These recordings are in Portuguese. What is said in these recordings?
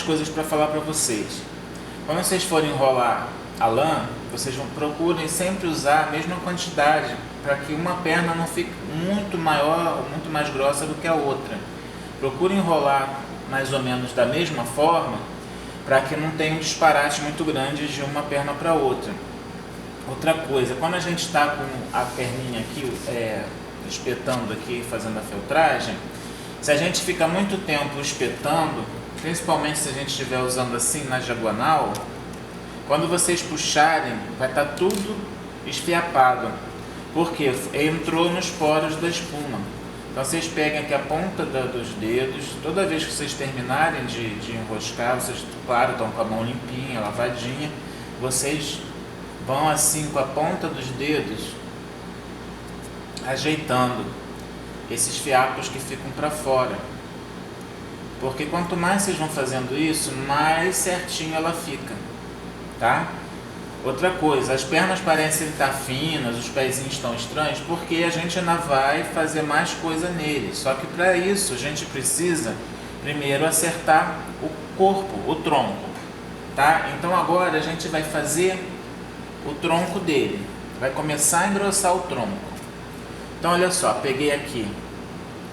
coisas para falar para vocês. Quando vocês forem enrolar a lã, vocês procurem sempre usar a mesma quantidade, para que uma perna não fique muito maior, muito mais grossa do que a outra. Procurem enrolar mais ou menos da mesma forma, para que não tenha um disparate muito grande de uma perna para outra. Outra coisa, quando a gente está com a perninha aqui, espetando aqui, fazendo a feltragem, se a gente fica muito tempo espetando, principalmente se a gente estiver usando assim na diagonal, quando vocês puxarem, vai estar tudo esfiapado, porque entrou nos poros da espuma. Então vocês peguem aqui a ponta dos dedos, toda vez que vocês terminarem de enroscar, vocês, claro, estão com a mão limpinha, lavadinha, vocês vão assim com a ponta dos dedos, ajeitando esses fiapos que ficam para fora. Porque quanto mais vocês vão fazendo isso, mais certinho ela fica, tá? Outra coisa, as pernas parecem estar finas, os pezinhos estão estranhos, porque a gente ainda vai fazer mais coisa neles. Só que para isso a gente precisa primeiro acertar o corpo, o tronco, tá? Então agora a gente vai fazer o tronco dele, vai começar a engrossar o tronco. Então olha só, peguei aqui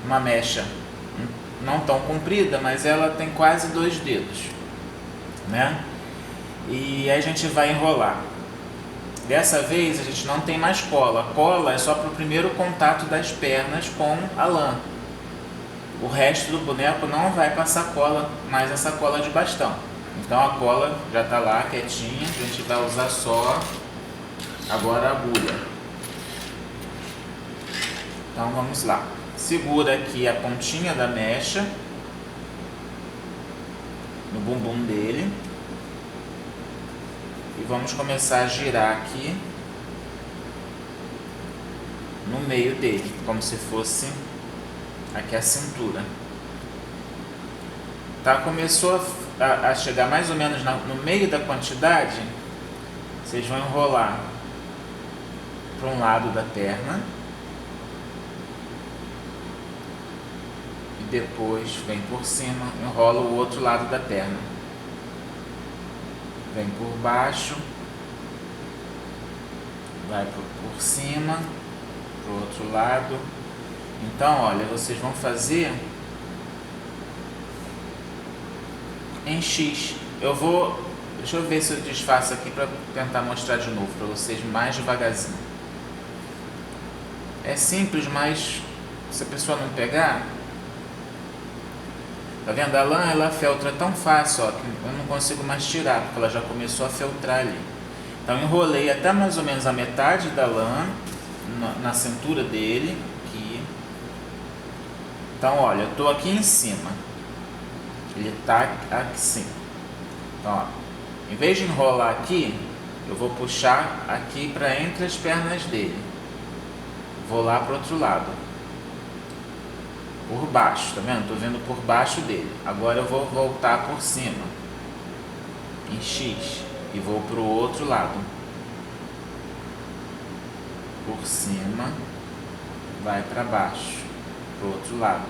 uma mecha não tão comprida, mas ela tem quase 2 dedos, né? E aí a gente vai enrolar. Dessa vez a gente não tem mais cola. A cola é só para o primeiro contato das pernas com a lã. O resto do boneco não vai passar cola, mais essa cola de bastão. Então a cola já está lá quietinha, a gente vai usar só agora a agulha. Então vamos lá. Segura aqui a pontinha da mecha no bumbum dele e vamos começar a girar aqui no meio dele, como se fosse aqui a cintura. Tá? Começou a chegar mais ou menos no meio da quantidade, vocês vão enrolar para um lado da perna e depois vem por cima, enrola o outro lado da perna, vem por baixo, vai por cima, para o outro lado. Então olha, vocês vão fazer em X. Deixa eu ver se eu desfaço aqui para tentar mostrar de novo para vocês mais devagarzinho. É simples, mas se a pessoa não pegar, tá vendo? A lã ela feltra tão fácil, ó, que eu não consigo mais tirar, porque ela já começou a feltrar ali. Então enrolei até mais ou menos a metade da lã na cintura dele, aqui. Então olha, eu tô aqui em cima, ele tá aqui sim. Então ó, em vez de enrolar aqui, eu vou puxar aqui para entre as pernas dele. Vou lá para o outro lado, por baixo, tá vendo? Tô vendo por baixo dele. Agora eu vou voltar por cima, em X, e vou para o outro lado. Por cima, vai para baixo, para o outro lado.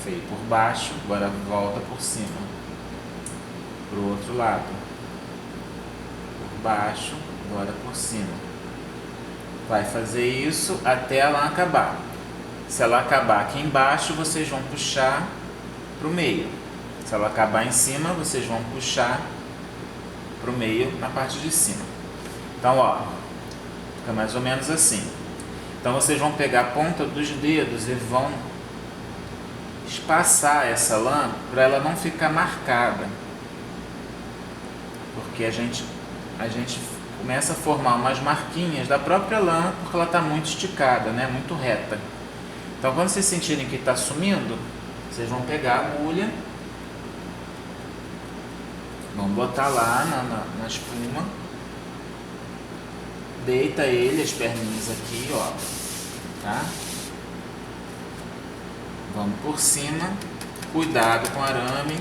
Veio por baixo, agora volta por cima, para o outro lado. Por baixo, agora por cima. Vai fazer isso até ela acabar. Se ela acabar aqui embaixo, vocês vão puxar para o meio. Se ela acabar em cima, vocês vão puxar para o meio na parte de cima. Então, ó, fica mais ou menos assim. Então, vocês vão pegar a ponta dos dedos e vão espaçar essa lã para ela não ficar marcada. Porque a gente começa a formar umas marquinhas da própria lã, porque ela está muito esticada, né? Muito reta. Então quando vocês sentirem que está sumindo, vocês vão pegar a agulha, vão botar lá na espuma, deita ele, as perninhas aqui, ó, tá? Vamos por cima, cuidado com o arame.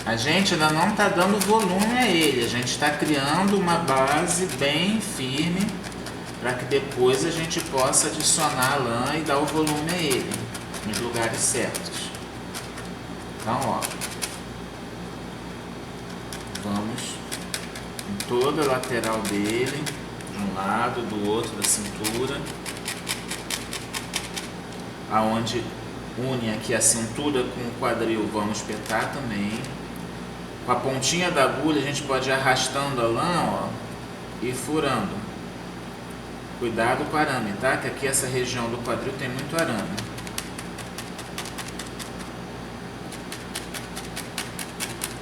A gente ainda não está dando volume a ele, a gente está criando uma base bem firme para que depois a gente possa adicionar a lã e dar o volume a ele nos lugares certos. Então, ó, vamos em toda a lateral dele, de um lado, do outro, da cintura, aonde une aqui a cintura com o quadril, vamos espetar também. Com a pontinha da agulha a gente pode ir arrastando a lã, ó, e furando. Cuidado com o arame, tá? Que aqui essa região do quadril tem muito arame.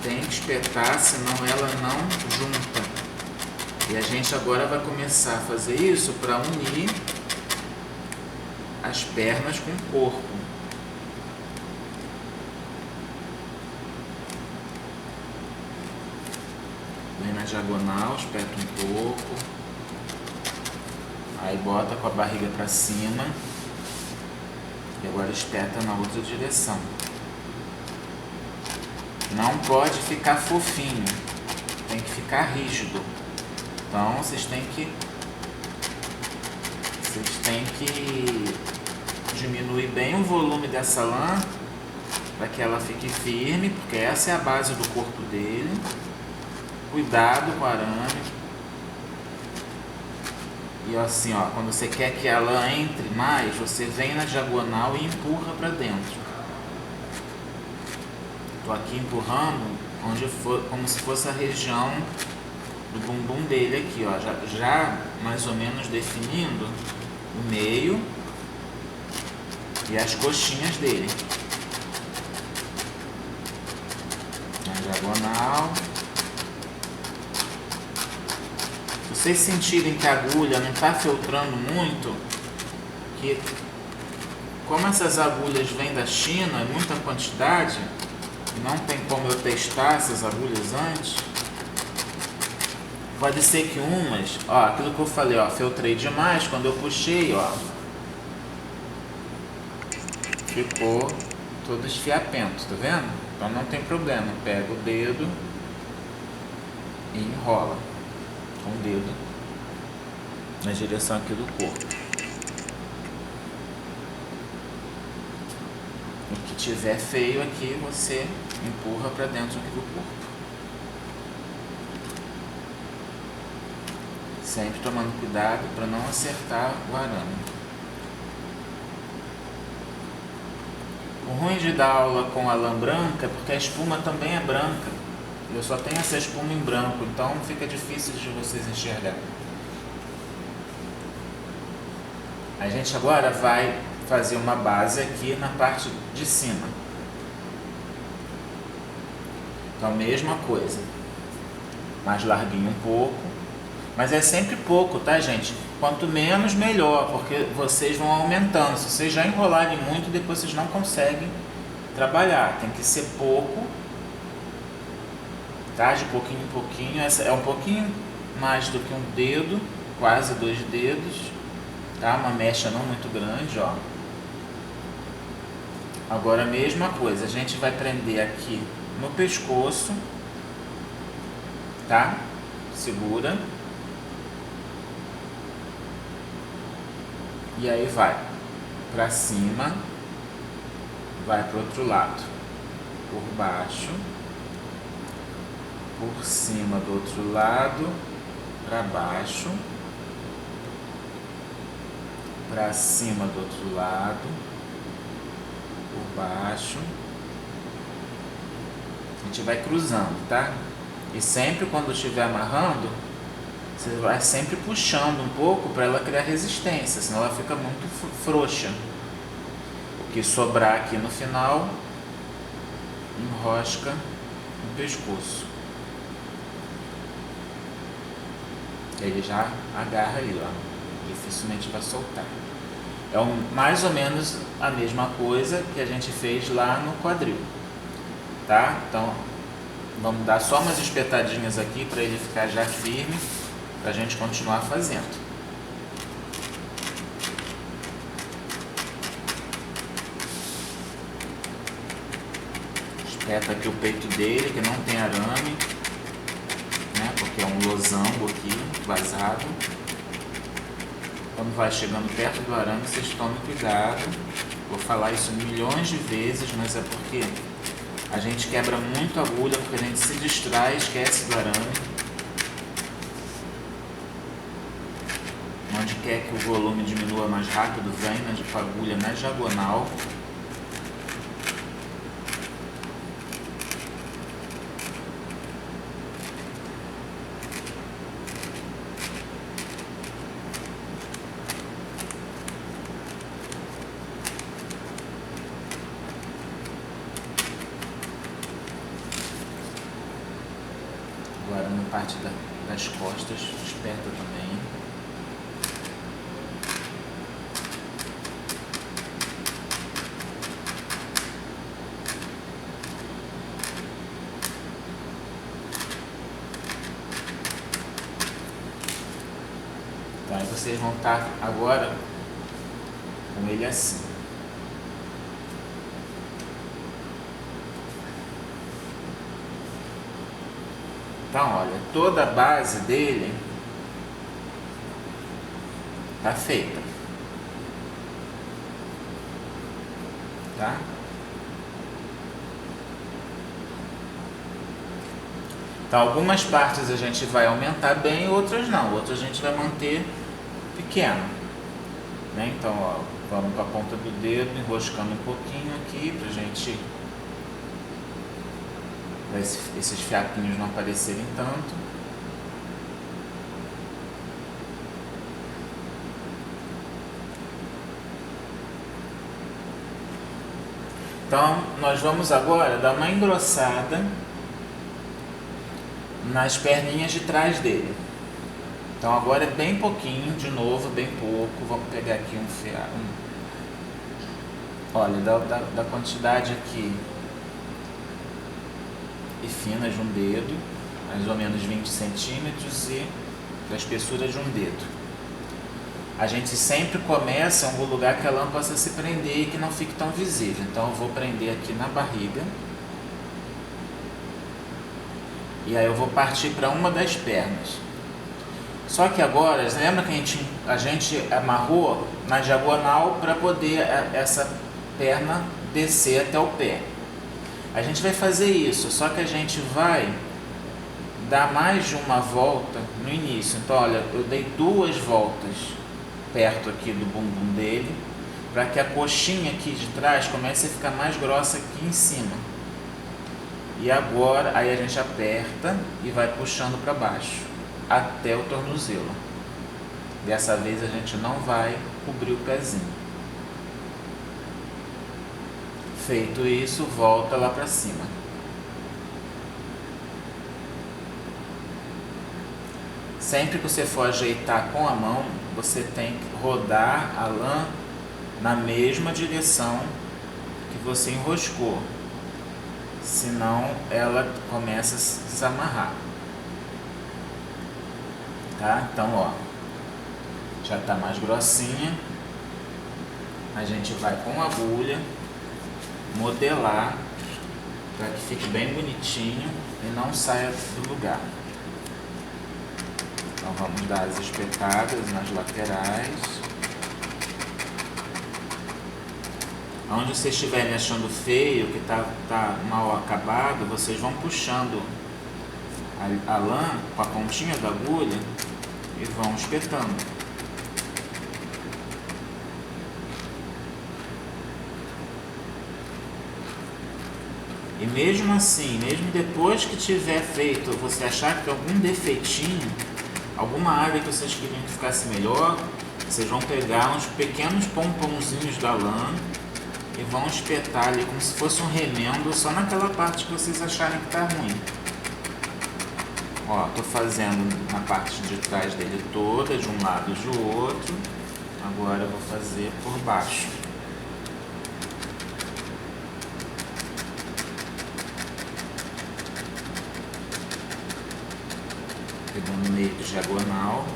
Tem que espetar, senão ela não junta. E a gente agora vai começar a fazer isso para unir as pernas com o corpo. Vem na diagonal, espeta um pouco. Aí bota com a barriga para cima. E agora espeta na outra direção. Não pode ficar fofinho, tem que ficar rígido. Então vocês têm que diminuir bem o volume dessa lã para que ela fique firme, porque essa é a base do corpo dele. Cuidado com o arame. E assim, ó, quando você quer que a lã entre mais, você vem na diagonal e empurra para dentro. Tô aqui empurrando como se fosse a região do bumbum dele aqui, ó, já mais ou menos definindo o meio e as coxinhas dele. Na diagonal. Se vocês sentirem que a agulha não está filtrando muito, que como essas agulhas vêm da China, muita quantidade, não tem como eu testar essas agulhas antes. Pode ser que umas, ó, aquilo que eu falei, ó, filtrei demais, quando eu puxei, ó, ficou todo esfiapento, tá vendo? Então não tem problema, pega o dedo e enrola com o dedo na direção aqui do corpo. O que tiver feio aqui, você empurra para dentro aqui do corpo. Sempre tomando cuidado para não acertar o arame. O ruim de dar aula com a lã branca é porque a espuma também é branca. Eu só tenho essa espuma em branco, então fica difícil de vocês enxergarem. A gente agora vai fazer uma base aqui na parte de cima. Então, mesma coisa. Mais larguinho um pouco. Mas é sempre pouco, tá, gente? Quanto menos, melhor, porque vocês vão aumentando. Se vocês já enrolarem muito, depois vocês não conseguem trabalhar. Tem que ser pouco, tá? De pouquinho em pouquinho. Essa é um pouquinho mais do que um dedo, quase 2 dedos, tá? Uma mecha não muito grande, ó. Agora a mesma coisa, a gente vai prender aqui no pescoço, tá? Segura. E aí vai pra cima, vai pro outro lado, por baixo, por cima do outro lado, pra baixo, pra cima do outro lado, por baixo. A gente vai cruzando, tá? E sempre quando estiver amarrando, você vai sempre puxando um pouco para ela criar resistência, senão ela fica muito frouxa. O que sobrar aqui no final, enrosca no pescoço. Ele já agarra aí, ó. Dificilmente vai soltar. É mais ou menos a mesma coisa que a gente fez lá no quadril, tá? Então, vamos dar só umas espetadinhas aqui para ele ficar já firme, para a gente continuar fazendo. Espeta aqui o peito dele, que não tem arame, né? Porque é um losango aqui, vazado. Quando vai chegando perto do arame, vocês tomem cuidado. Vou falar isso milhões de vezes, mas é porque A gente quebra muito a agulha porque a gente se distrai, esquece do arame. Onde quer que o volume diminua mais rápido, venha com a agulha na diagonal. Agora na parte das costas, esperta também. Então aí vocês vão estar agora com ele assim. Então, olha, toda a base dele tá feita, tá? Então, algumas partes a gente vai aumentar bem, outras não, outras a gente vai manter pequeno, né? Então, ó, vamos com a ponta do dedo enroscando um pouquinho aqui pra gente esses fiapinhos não aparecerem tanto. Então, nós vamos agora dar uma engrossada nas perninhas de trás dele. Então, agora é bem pouquinho, de novo, bem pouco. Vamos pegar aqui um fiapo. Olha, da quantidade aqui e fina de um dedo, mais ou menos 20 centímetros e da espessura de um dedo. A gente sempre começa em algum lugar que a lã possa se prender e que não fique tão visível. Então eu vou prender aqui na barriga. E aí eu vou partir para uma das pernas. Só que agora, lembra que a gente amarrou na diagonal para poder essa perna descer até o pé. A gente vai fazer isso, só que a gente vai dar mais de uma volta no início. Então, olha, eu dei 2 voltas perto aqui do bumbum dele, para que a coxinha aqui de trás comece a ficar mais grossa aqui em cima. E agora, aí a gente aperta e vai puxando para baixo, até o tornozelo. Dessa vez a gente não vai cobrir o pezinho. Feito isso, volta lá para cima. Sempre que você for ajeitar com a mão, você tem que rodar a lã na mesma direção que você enroscou. Senão ela começa a se desamarrar. Tá? Então, ó, já está mais grossinha. A gente vai com a agulha modelar para que fique bem bonitinho e não saia do lugar. Então vamos dar as espetadas nas laterais. Onde vocês estiverem achando feio, que tá mal acabado, vocês vão puxando a lã com a pontinha da agulha e vão espetando. E mesmo assim, mesmo depois que tiver feito, você achar que tem algum defeitinho, alguma área que vocês queriam que ficasse melhor, vocês vão pegar uns pequenos pomponzinhos da lã e vão espetar ali como se fosse um remendo só naquela parte que vocês acharem que tá ruim. Ó, tô fazendo na parte de trás dele toda, de um lado e de outro. Agora eu vou fazer por baixo. Pegando meio de diagonal.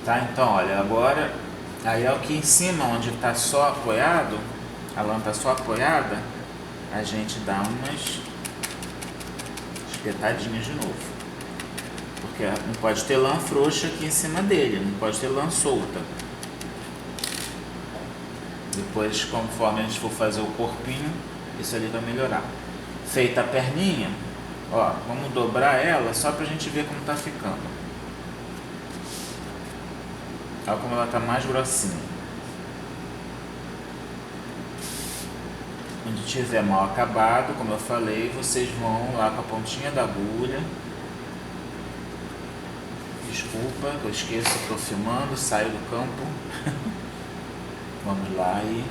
Tá, então olha, agora aí aqui em cima onde está só apoiado, a lã está só apoiada, a gente dá umas espetadinhas de novo. Porque não pode ter lã frouxa aqui em cima dele, não pode ter lã solta. Depois, conforme a gente for fazer o corpinho, isso ali vai melhorar. Feita a perninha, ó, vamos dobrar ela só pra gente ver como tá ficando. Olha como ela tá mais grossinha. Onde tiver mal acabado, como eu falei, vocês vão lá com a pontinha da agulha. Desculpa, que eu esqueço, estou filmando, saio do campo. Vamos lá e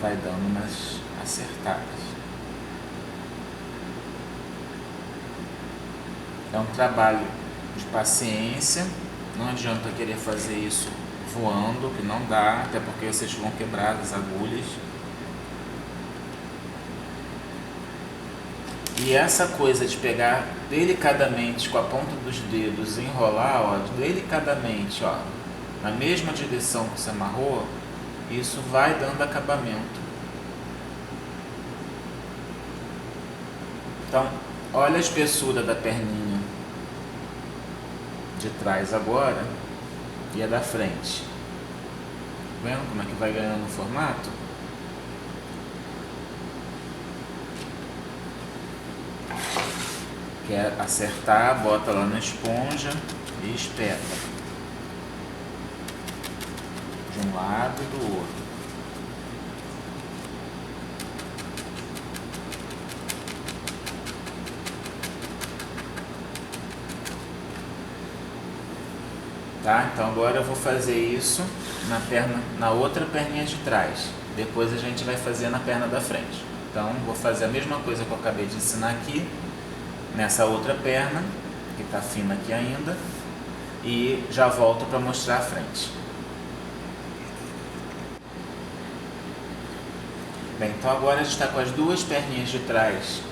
vai dando umas acertadas. É um trabalho de paciência, não adianta querer fazer isso voando, que não dá, até porque vocês vão quebrar as agulhas. E essa coisa de pegar delicadamente com a ponta dos dedos, enrolar, ó, delicadamente, ó, na mesma direção que você amarrou, isso vai dando acabamento. Então, olha a espessura da perninha de trás agora e a da frente. Tá vendo como é que vai ganhando o formato? Quer acertar, bota lá na esponja e espeta. De um lado e do outro. Tá? Então agora eu vou fazer isso na outra perninha de trás. Depois a gente vai fazer na perna da frente. Então vou fazer a mesma coisa que eu acabei de ensinar aqui, nessa outra perna, que está fina aqui ainda, e já volto para mostrar a frente. Bem, então agora a gente está com as duas perninhas de trás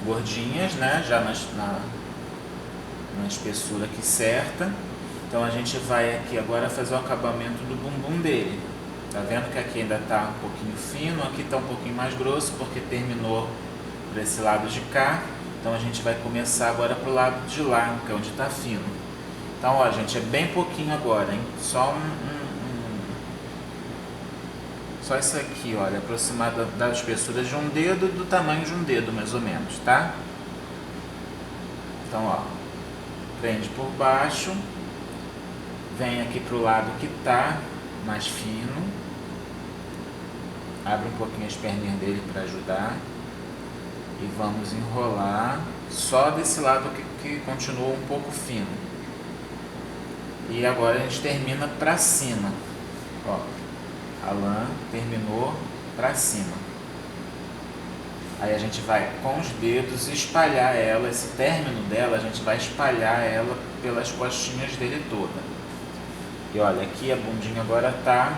gordinhas, né? Já na espessura aqui certa. Então a gente vai aqui agora fazer o acabamento do bumbum dele. Tá vendo que aqui ainda está um pouquinho fino, aqui está um pouquinho mais grosso, porque terminou para esse lado de cá. Então a gente vai começar agora pro lado de lá, que é onde está fino. Então, ó, gente, é bem pouquinho agora, hein? Só só isso aqui, olha, aproximado da espessura de um dedo, do tamanho de um dedo, mais ou menos, tá? Então, ó, prende por baixo, vem aqui pro lado que tá mais fino, abre um pouquinho as perninhas dele para ajudar e vamos enrolar só desse lado que continua um pouco fino. E agora a gente termina para cima, ó, a lã terminou para cima. Aí a gente vai com os dedos espalhar ela, esse término dela, a gente vai espalhar ela pelas costinhas dele toda. E olha, aqui a bundinha agora tá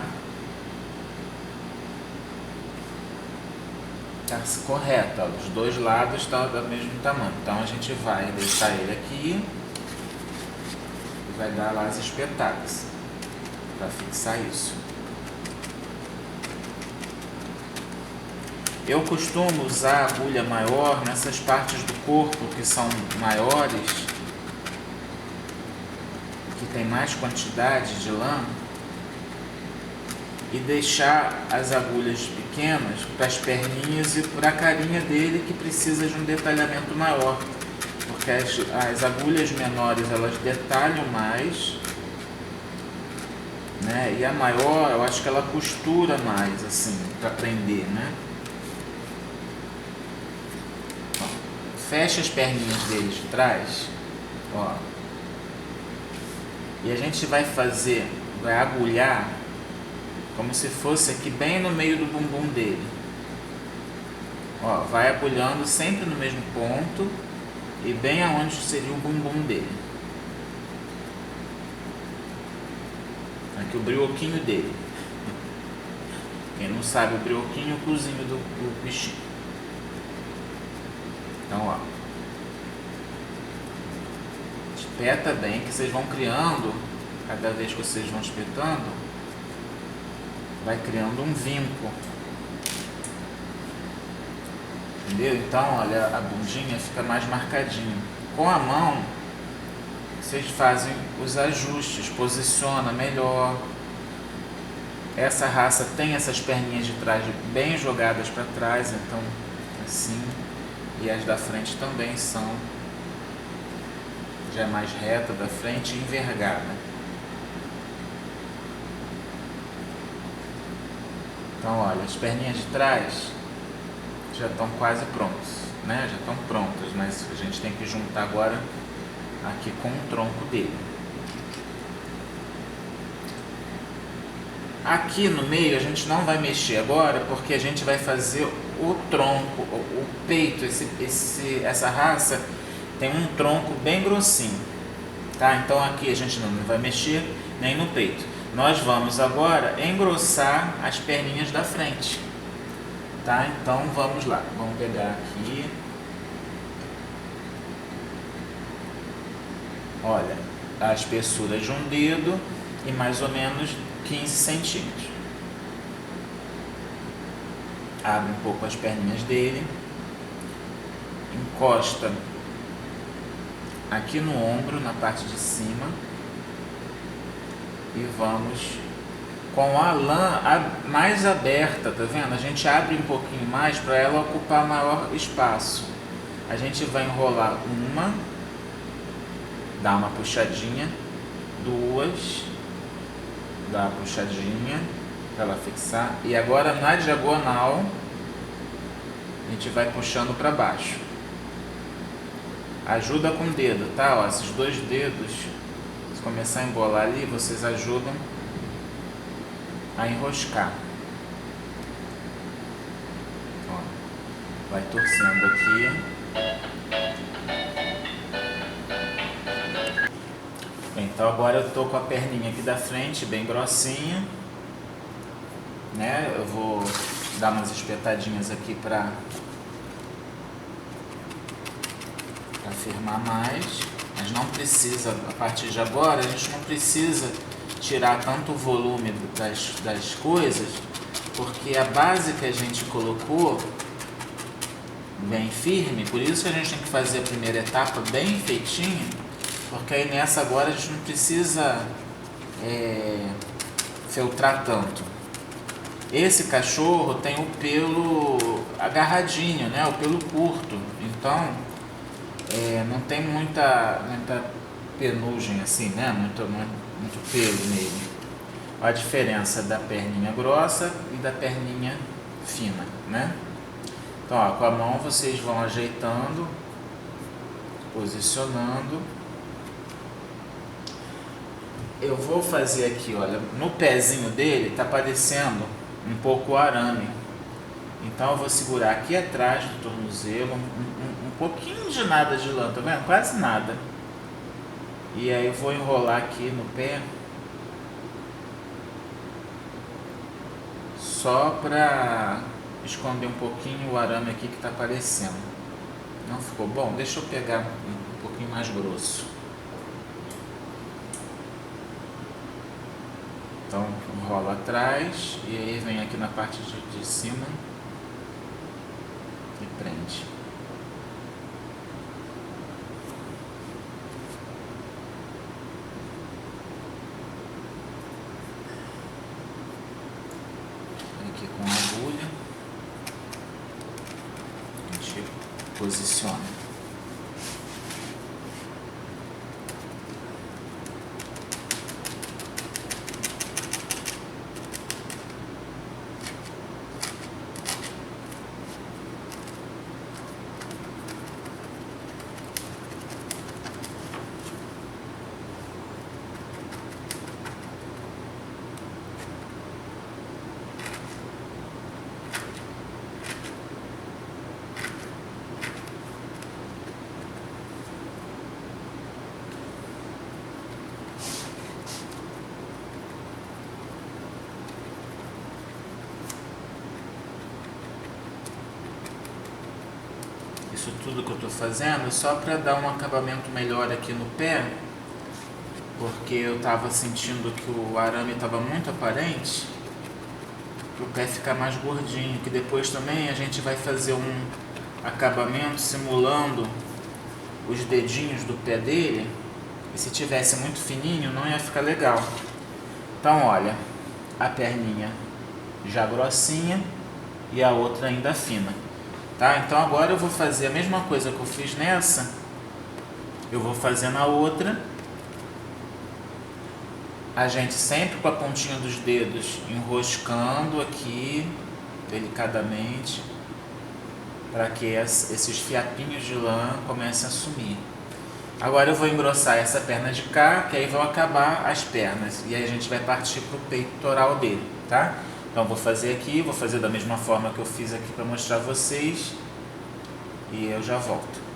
correta, ó, os dois lados estão do mesmo tamanho. Então a gente vai deixar ele aqui e vai dar lá as espetadas para fixar isso. Eu costumo usar agulha maior nessas partes do corpo que são maiores, que tem mais quantidade de lã, e deixar as agulhas pequenas para as perninhas e para a carinha dele, que precisa de um detalhamento maior, porque as agulhas menores elas detalham mais, né? E a maior eu acho que ela costura mais, assim, para prender, né? Fecha as perninhas dele de trás, ó, e a gente vai agulhar como se fosse aqui bem no meio do bumbum dele. Ó, vai agulhando sempre no mesmo ponto e bem aonde seria o bumbum dele. Aqui o brioquinho dele. Quem não sabe, o brioquinho é o cozinho do bichinho. Então, ó, espeta bem, que vocês vão criando, cada vez que vocês vão espetando, vai criando um vinco. entendeu? Então, olha, a bundinha fica mais marcadinha. Com a mão, vocês fazem os ajustes, posiciona melhor. Essa raça tem essas perninhas de trás bem jogadas para trás, então assim, e as da frente também são, já é mais reta da frente e envergada. Então olha, as perninhas de trás já estão quase prontas, né? Já estão prontas, mas a gente tem que juntar agora aqui com o tronco dele. Aqui no meio a gente não vai mexer agora, porque a gente vai fazer o tronco, o peito. Essa raça tem um tronco bem grossinho, tá? Então aqui a gente não vai mexer nem no peito. Nós vamos agora engrossar as perninhas da frente, tá? Então vamos lá, vamos pegar aqui. Olha, a espessura de um dedo e mais ou menos 15 centímetros. Abre um pouco as perninhas dele, encosta aqui no ombro, na parte de cima, e vamos com a lã mais aberta, tá vendo? A gente abre um pouquinho mais para ela ocupar maior espaço. A gente vai enrolar uma, dá uma puxadinha, duas, dá uma puxadinha para ela fixar, e agora na diagonal a gente vai puxando para baixo. Ajuda com o dedo, tá? Ó, esses dois dedos, se começar a embolar ali, vocês ajudam a enroscar. Ó, vai torcendo aqui. Então agora eu tô com a perninha aqui da frente bem grossinha, né? Eu vou dar umas espetadinhas aqui para firmar mais, mas não precisa, a partir de agora a gente não precisa tirar tanto o volume das coisas, porque a base que a gente colocou bem firme, por isso que a gente tem que fazer a primeira etapa bem feitinha, porque aí nessa agora a gente não precisa feltrar tanto. Esse cachorro tem o pelo agarradinho, né? O pelo curto, então não tem muita penugem assim, né? Muito pelo nele. Olha a diferença da perninha grossa e da perninha fina, né? Então, ó, com a mão vocês vão ajeitando, posicionando. Eu vou fazer aqui, olha, no pezinho dele tá aparecendo um pouco o arame. Então eu vou segurar aqui atrás do tornozelo, um pouquinho de nada de lã, tá vendo? Quase nada. E aí eu vou enrolar aqui no pé, só pra esconder um pouquinho o arame aqui que tá aparecendo. Não ficou bom? Deixa eu pegar um pouquinho mais grosso. Então enrola atrás e aí vem aqui na parte de cima e prende. Aqui com a agulha a gente posiciona. Isso tudo que eu estou fazendo é só para dar um acabamento melhor aqui no pé, porque eu estava sentindo que o arame estava muito aparente, para o pé ficar mais gordinho, que depois também a gente vai fazer acabamento simulando os dedinhos do pé dele, e se tivesse muito fininho não ia ficar legal. Então olha, a perninha já grossinha e a outra ainda fina, tá? Então agora eu vou fazer a mesma coisa que eu fiz nessa, eu vou fazer na outra. A gente sempre com a pontinha dos dedos enroscando aqui delicadamente, para que esses fiapinhos de lã comecem a sumir. Agora eu vou engrossar essa perna de cá, que aí vão acabar as pernas. E aí a gente vai partir para o peitoral dele, tá? Então vou fazer aqui, vou fazer da mesma forma que eu fiz aqui para mostrar a vocês. E eu já volto.